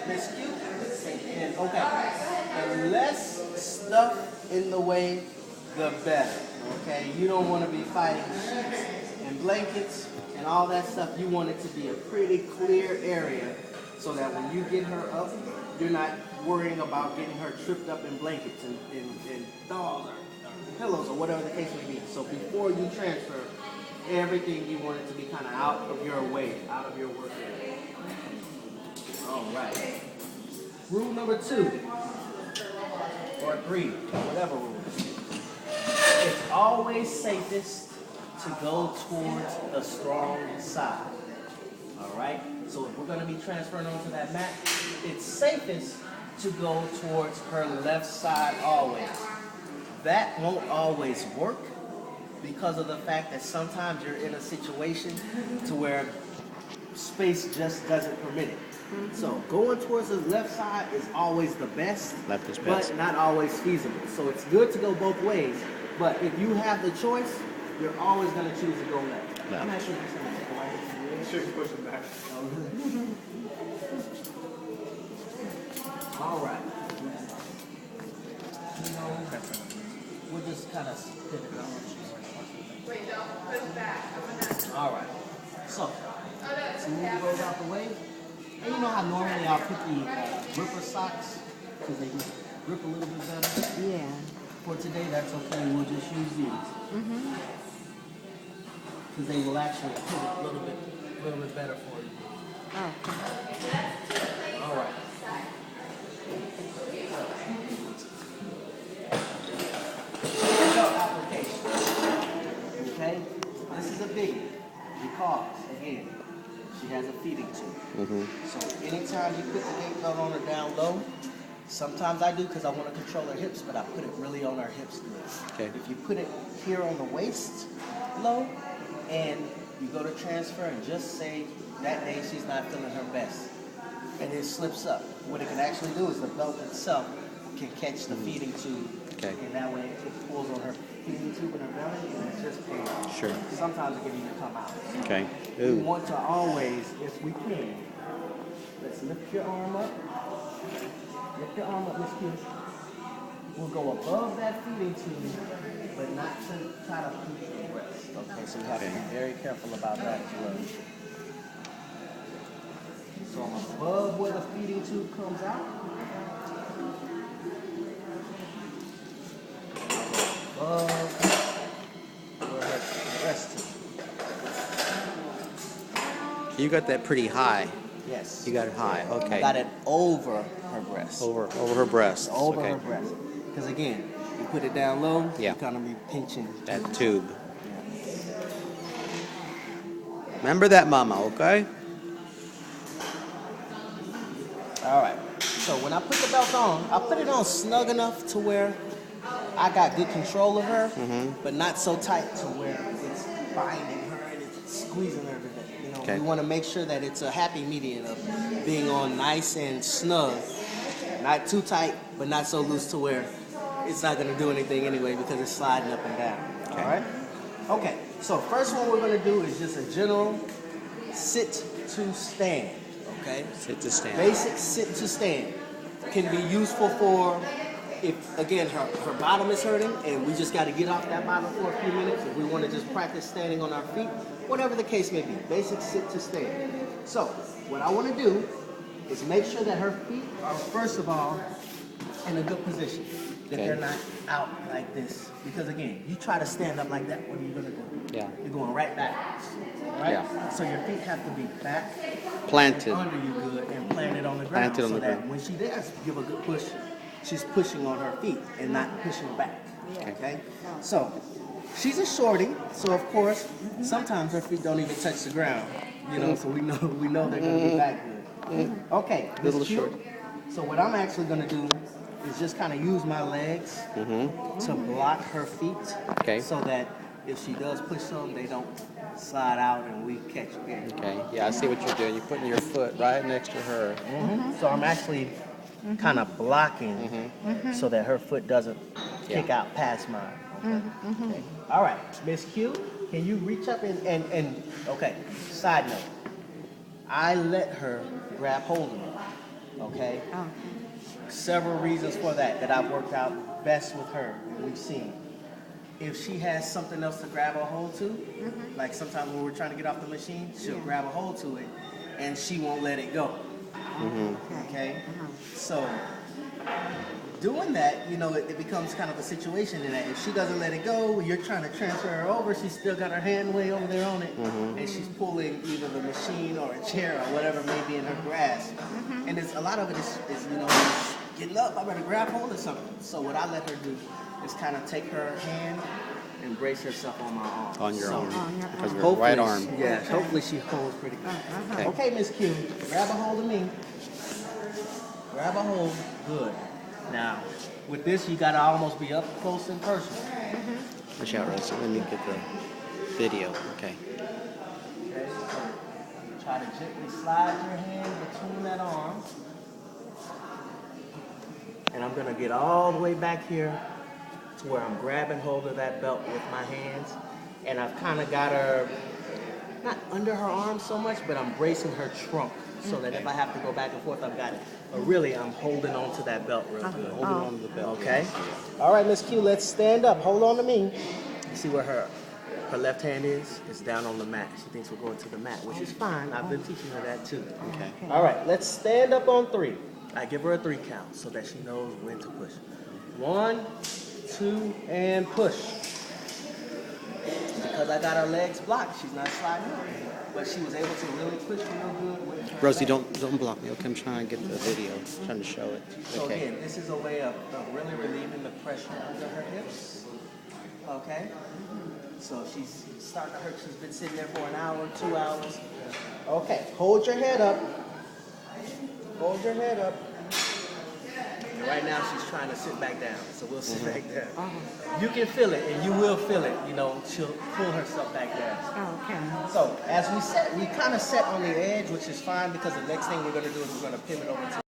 Miss Q. And okay. The less stuff in the way, the better. Okay. You don't want to be fighting sheets and blankets and all that stuff. You want it to be a pretty clear area so that when you get her up, you're not worrying about getting her tripped up in blankets and dolls or pillows or whatever the case may be. So before you transfer, everything you want it to be kind of out of your way, out of your work area. All right. Rule number 2, or 3, whatever rule. It's always safest to go towards the strong side. All right? So if we're going to be transferring onto that mat, it's safest to go towards her left side always. That won't always work because of the fact that sometimes you're in a situation to where space just doesn't permit it. So going towards the left side is always the best, Left is best. but not always feasible. So it's good to go both ways, but if you have the choice, you're always going to choose to go left. Left. I'm actually just going to take a right. Sure, push it back. All right. We'll just kind of pivot it on. Wait, don't put it back. All right. So, move those out the way. And you know how normally I'll put the gripper socks because they just grip a little bit better? Yeah. For today, that's okay. We'll just use these. Because they will actually pivot a little bit better for you. Oh. All right. Belt application. Okay? This is a biggie because, again, she has a feeding tube. So anytime you put the gate belt on her down low, sometimes I do because I want to control her hips, but I put it really on her hips good. Okay. If you put it here on the waist low and you go to transfer and just say that day she's not feeling her best and it slips up, what it can actually do is the belt itself can catch the feeding tube. Okay. And that way it pulls on her feeding tube in her belly and it's just pain. Sure. Sometimes it can even come out. Okay. We Ooh. want to always, if we can, let's lift your arm up. Lift your arm up, Miss Q. We'll go above that feeding tube, but not to try to push your breast. Okay, so we have to be very careful about that as well. So I'm above where the feeding tube comes out. Above where her breast is. You got that pretty high. Yes. You got it high. Okay. Got it over her breast. Over her breast. Over okay. her breast. Because again, you put it down low, Yeah. you're gonna be pinching. That tube. Remember that, Mama. Okay. All right. So when I put the belt on, I put it on snug enough to where I got good control of her, but not so tight to where it's binding her and it's squeezing her to death. You know, Okay. we want to make sure that it's a happy medium of being on nice and snug, not too tight, but not so loose to where it's not going to do anything anyway because it's sliding up and down. Okay. All right. Okay. So first one we're going to do is just a general sit to stand. Okay. Sit to stand. Basic sit to stand can be useful for if, again, her bottom is hurting and we just got to get off that bottom for a few minutes. If we want to just practice standing on our feet, whatever the case may be. Basic sit to stand. So what I want to do is make sure that her feet are, first of all, in a good position. That Okay. they're not out like this. Because again, you try to stand up like that, what are you going to do? Yeah. You're going right backwards. Right? Yeah. So your feet have to be back Planted. under you good and planted on the ground Planted on so the that ground. when she does give a good push, she's pushing on her feet and not pushing back. Okay? So she's a shorty, so of course sometimes her feet don't even touch the ground. You know, so we know they're gonna be back good. Okay, Miss Little Q. short. So what I'm actually gonna do is just kind of use my legs to block her feet, Okay. so that if she does push some, they don't slide out and we catch again. Okay. Yeah, I see what you're doing. You're putting your foot right next to her. So I'm actually kind of blocking so that her foot doesn't kick out past mine. Okay. All right, Miss Q, can you reach up and okay, side note. I let her grab hold of me. Okay? Okay. Several reasons for that I've worked out best with her and we've seen. If she has something else to grab a hold to, like sometimes when we're trying to get off the machine, she'll grab a hold to it and she won't let it go. Okay? So doing that, you know, it becomes kind of a situation in that if she doesn't let it go, you're trying to transfer her over, she's still got her hand way over there on it, and she's pulling either the machine or a chair or whatever may be in her grasp. And it's a lot of it is you know, getting up, I better grab hold of something. So what I let her do is kind of take her hand and brace herself on my arm. On your So arm. On your Because arm. of your right arm. Yeah, hopefully she holds pretty good. Okay. Okay, Miss Q, grab a hold of me. Grab a hold, good. Now, with this, you gotta almost be up close and personal. Watch out, Rosie. Let me get the video. Okay. Okay, so try to gently slide your hand between that arm. And I'm gonna get all the way back here to where I'm grabbing hold of that belt with my hands. And I've kind of got her, not under her arm so much, but I'm bracing her trunk so that if I have to go back and forth, I've got it. But really, I'm holding on to that belt real good. Holding on to the belt. Okay? All right, Miss Q, let's stand up. Hold on to me. You see where her left hand is? It's down on the mat. She thinks we're going to the mat, which is fine. I've been teaching her that too. Okay. All right, let's stand up on 3. I give her a 3 count so that she knows when to push. 1, 2, and push. Because I got her legs blocked, she's not sliding up. But she was able to really push real good with her Rosie, legs. don't block me. Okay, I'm trying to get the video. I'm trying to show it. So Okay. again, this is a way of really relieving the pressure under her hips. Okay? So she's starting to hurt. She's been sitting there for an hour, 2 hours. Okay, hold your head up. Hold your head up. And right now she's trying to sit back down. So we'll sit back down. You can feel it, and you will feel it. You know, she'll pull herself back down. Okay. So as we kind of set on the edge, which is fine because the next thing we're going to do is we're going to pivot over to